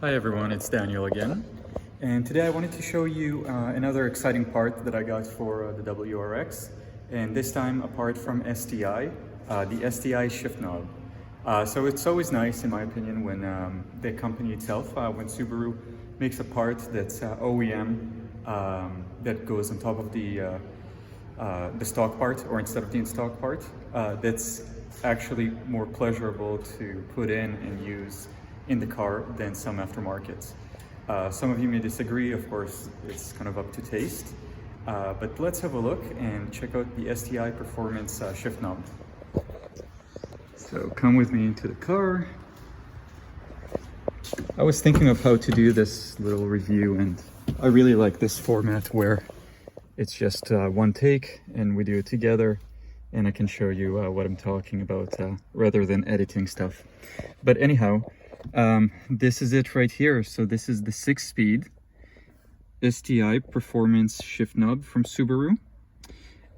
Hi everyone, it's Daniel again. And today I wanted to show you another exciting part that I got for the WRX. And this time a part from STi, the STi shift knob. So it's always nice, in my opinion, when the company itself, when Subaru makes a part that's OEM, that goes on top of the stock part, or instead of the in-stock part, that's actually more pleasurable to put in and use in the car than some aftermarkets. Some of you may disagree, of course, it's kind of up to taste. But let's have a look and check out the STi Performance shift knob. So come with me into the car. I was thinking of how to do this little review, and I really like this format where it's just one take and we do it together, and I can show you what I'm talking about rather than editing stuff. But anyhow, this is it right here. So this is the 6-speed STi Performance shift knob from Subaru,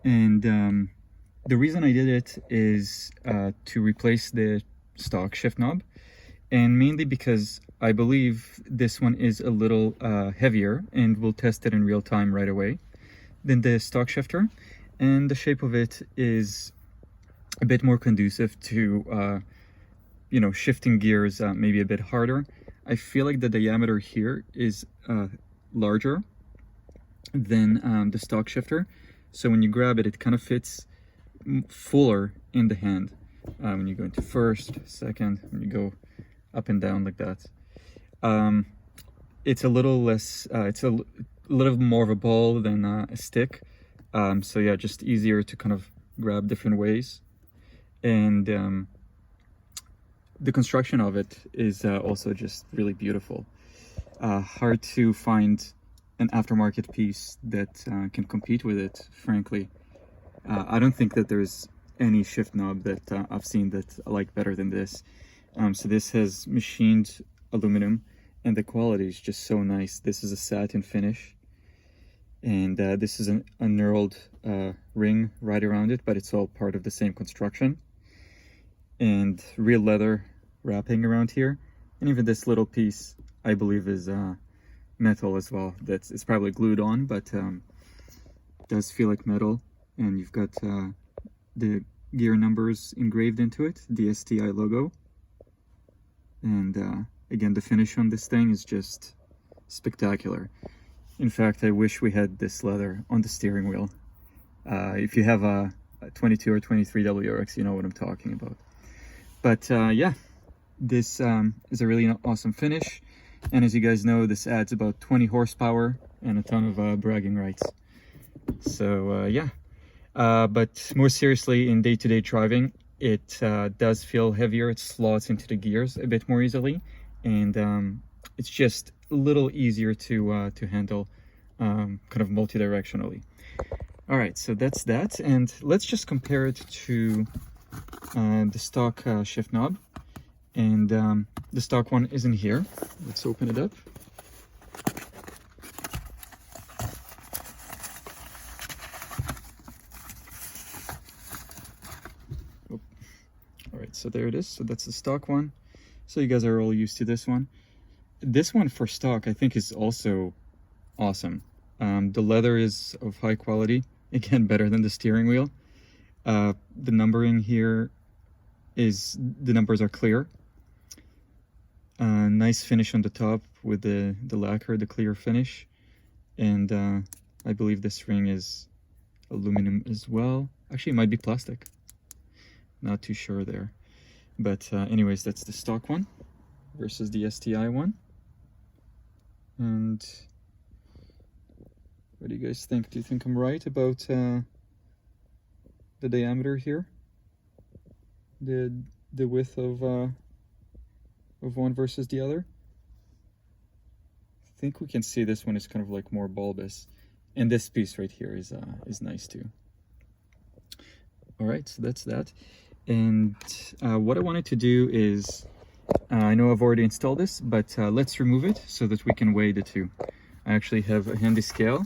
and the reason I did it is to replace the stock shift knob, and mainly because I believe this one is a little heavier, and we'll test it in real time right away, than the stock shifter, and the shape of it is a bit more conducive to shifting gears maybe a bit harder. I feel like the diameter here is larger than the stock shifter, so when you grab it, it kind of fits fuller in the hand when you go into first, second, when you go up and down like that. It's a little less, it's a little more of a ball than a stick, so yeah, just easier to kind of grab different ways. And the construction of it is also just really beautiful. Hard to find an aftermarket piece that can compete with it, frankly. I don't think that there's any shift knob that I've seen that I like better than this. So this has machined aluminum, and the quality is just so nice. This is a satin finish, and this is a knurled ring right around it, but it's all part of the same construction. And real leather wrapping around here, and even this little piece I believe is metal as well. It's probably glued on, but does feel like metal. And you've got the gear numbers engraved into it, the STi logo. And again, the finish on this thing is just spectacular. In fact, I wish we had this leather on the steering wheel. If you have a 22 or 23 WRX, you know what I'm talking about. But yeah, this is a really awesome finish. And as you guys know, this adds about 20 horsepower and a ton of bragging rights. So yeah. But more seriously, in day-to-day driving, it does feel heavier. It slots into the gears a bit more easily, and it's just a little easier to handle, kind of multi-directionally. All right, so that's that, and let's just compare it to the stock shift knob. And the stock one is in here. Let's open it up. All right, so there it is. So that's the stock one. So you guys are all used to this one. This one for stock, I think, is also awesome. The leather is of high quality. Again, better than the steering wheel. The numbering here is, the numbers are clear. Nice finish on the top with the lacquer, the clear finish. And I believe this ring is aluminum as well. Actually, it might be plastic. Not too sure there. But anyways, that's the stock one versus the STi one. And what do you guys think? Do you think I'm right about the diameter here? The width of one versus the other? I think we can see this one is kind of like more bulbous. And this piece right here is nice too. All right, so that's that. And what I wanted to do is, I know I've already installed this, but let's remove it so that we can weigh the two. I actually have a handy scale.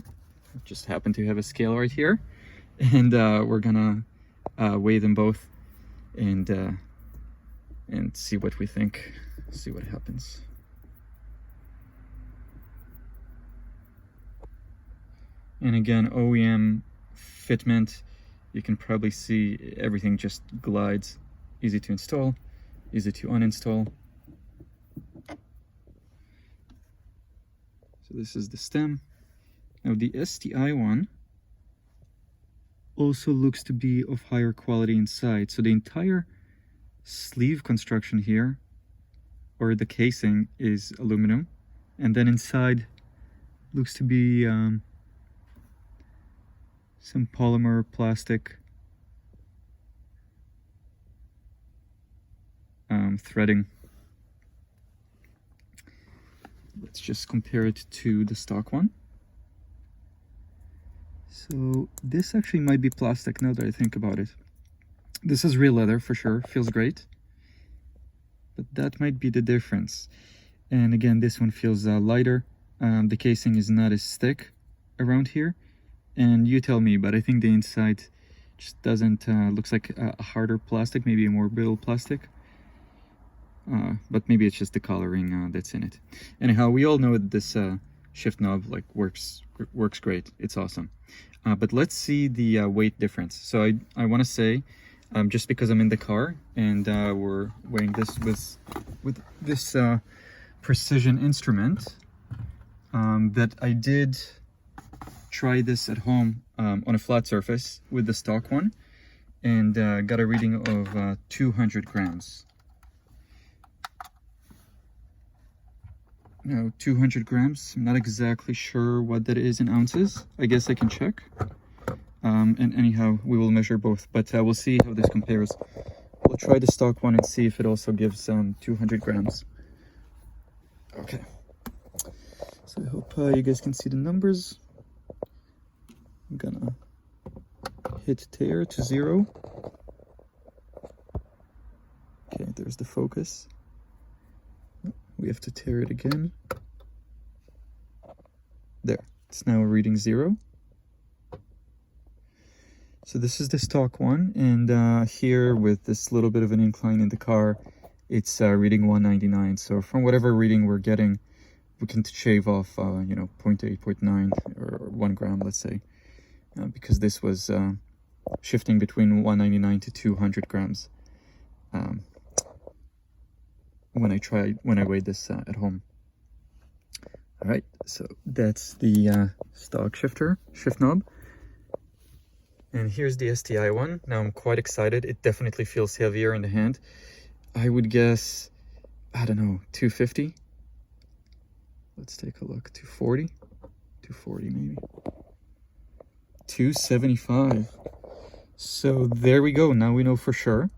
I just happen to have a scale right here. And we're gonna weigh them both and see what we think, see what happens. And again, OEM fitment, you can probably see everything just glides. Easy to install, easy to uninstall. So this is the stem. Now the STi one also looks to be of higher quality inside. So the entire sleeve construction here, or the casing, is aluminum. And then inside looks to be some polymer plastic threading. Let's just compare it to the stock one. So this actually might be plastic now that I think about it. This is real leather for sure, feels great. But that might be the difference. And again, this one feels lighter. The casing is not as thick around here. And you tell me, but I think the inside just doesn't, looks like a harder plastic, maybe a more brittle plastic. But maybe it's just the coloring that's in it. Anyhow, we all know that this shift knob like works great. It's awesome. But let's see the weight difference. So I want to say, just because I'm in the car and we're weighing this with this precision instrument, that I did try this at home on a flat surface with the stock one, and got a reading of 200 grams. Now 200 grams, I'm not exactly sure what that is in ounces. I guess I can check. And anyhow, we will measure both, but we'll see how this compares. We'll try the stock one and see if it also gives 200 grams. Okay. So I hope you guys can see the numbers. I'm gonna hit tear to 0. Okay, there's the focus. We have to tear it again. There, it's now reading 0. So this is the stock one, and here with this little bit of an incline in the car, it's reading 199. So from whatever reading we're getting, we can shave off, you know, 0.8, 0.9, or 1 gram, let's say, because this was shifting between 199 to 200 grams. When I weighed this at home. All right, so that's the stock shift knob. And here's the STi one. Now I'm quite excited. It definitely feels heavier in the hand. I would guess, I don't know, 250. Let's take a look. 240, 240 maybe. 275. So there we go. Now we know for sure.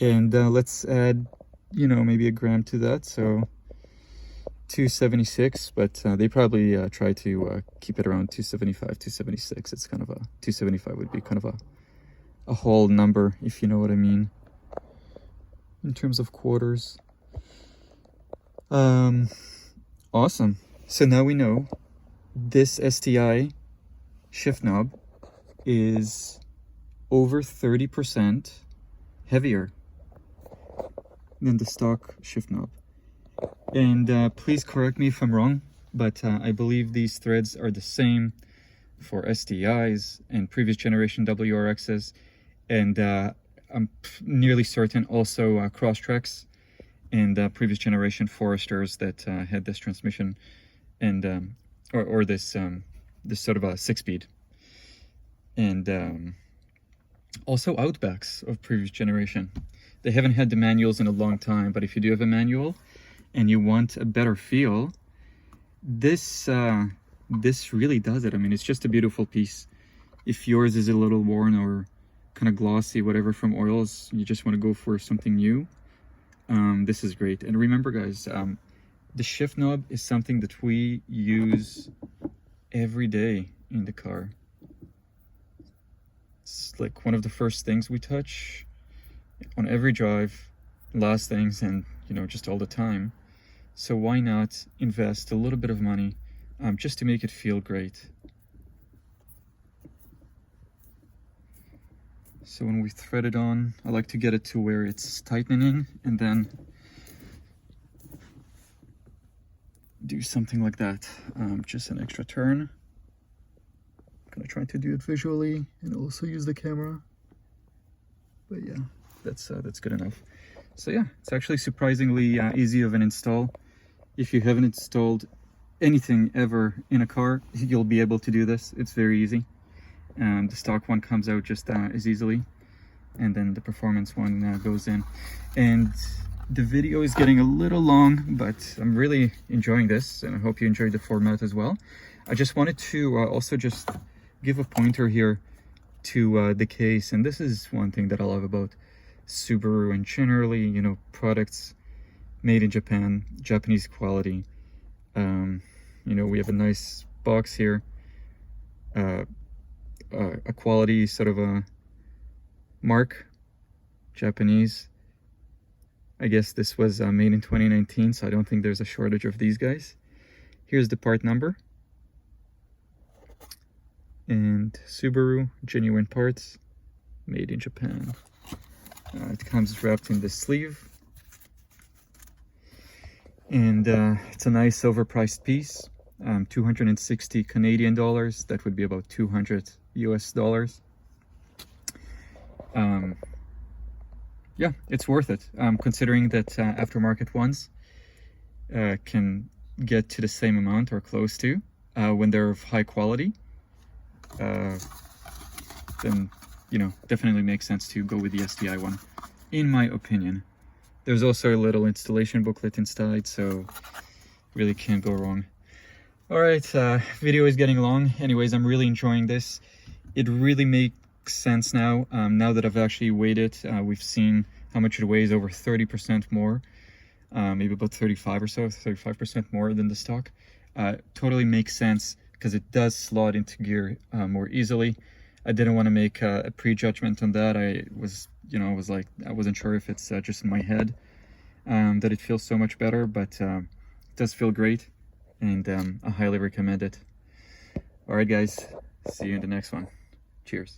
And let's add, you know, maybe a gram to that, so 276, but they probably try to keep it around 275, 276. It's kind of a 275 would be kind of a whole number, if you know what I mean, in terms of quarters. Awesome. So now we know this STi shift knob is over 30% heavier than the stock shift knob. And please correct me if I'm wrong, but I believe these threads are the same for STIs and previous generation WRXs, and I'm nearly certain also Crosstreks and previous generation Foresters that had this transmission, and or this this sort of a 6-speed, and also Outbacks of previous generation. They haven't had the manuals in a long time, but if you do have a manual and you want a better feel, this this really does it. I mean, it's just a beautiful piece. If yours is a little worn or kind of glossy, whatever, from oils, you just want to go for something new, this is great. And remember, guys, the shift knob is something that we use every day in the car. It's like one of the first things we touch on every drive, last things, and you know, just all the time. So why not invest a little bit of money just to make it feel great? So when we thread it on, I like to get it to where it's tightening, and then do something like that. Just an extra turn. gonna try to do it visually and also use the camera. But yeah, that's good enough. So yeah, it's actually surprisingly easy of an install. If you haven't installed anything ever in a car, you'll be able to do this. It's very easy. The stock one comes out just as easily, and then the performance one goes in. And the video is getting a little long, but I'm really enjoying this, and I hope you enjoyed the format as well. I just wanted to also just give a pointer here to the case, and this is one thing that I love about Subaru and generally, you know, products made in Japan, Japanese quality. You know, we have a nice box here, a quality sort of a mark, Japanese. I guess this was made in 2019, so I don't think there's a shortage of these guys. Here's the part number. And Subaru, genuine parts, made in Japan. It comes wrapped in this sleeve. And it's a nice overpriced piece. 260 Canadian dollars. That would be about 200 US dollars. Yeah, it's worth it, considering that aftermarket ones can get to the same amount or close to when they're of high quality. Then, you know, definitely makes sense to go with the STi one, in my opinion. There's also a little installation booklet inside, so really can't go wrong. All right, video is getting long. Anyways, I'm really enjoying this. It really makes sense now. Now that I've actually weighed it, we've seen how much it weighs, over 30% more, maybe about 35 or so, 35% more than the stock. Totally makes sense because it does slot into gear more easily. I didn't want to make a prejudgment on that. I wasn't sure if it's just in my head that it feels so much better, but it does feel great, and I highly recommend it. All right, guys, see you in the next one. Cheers.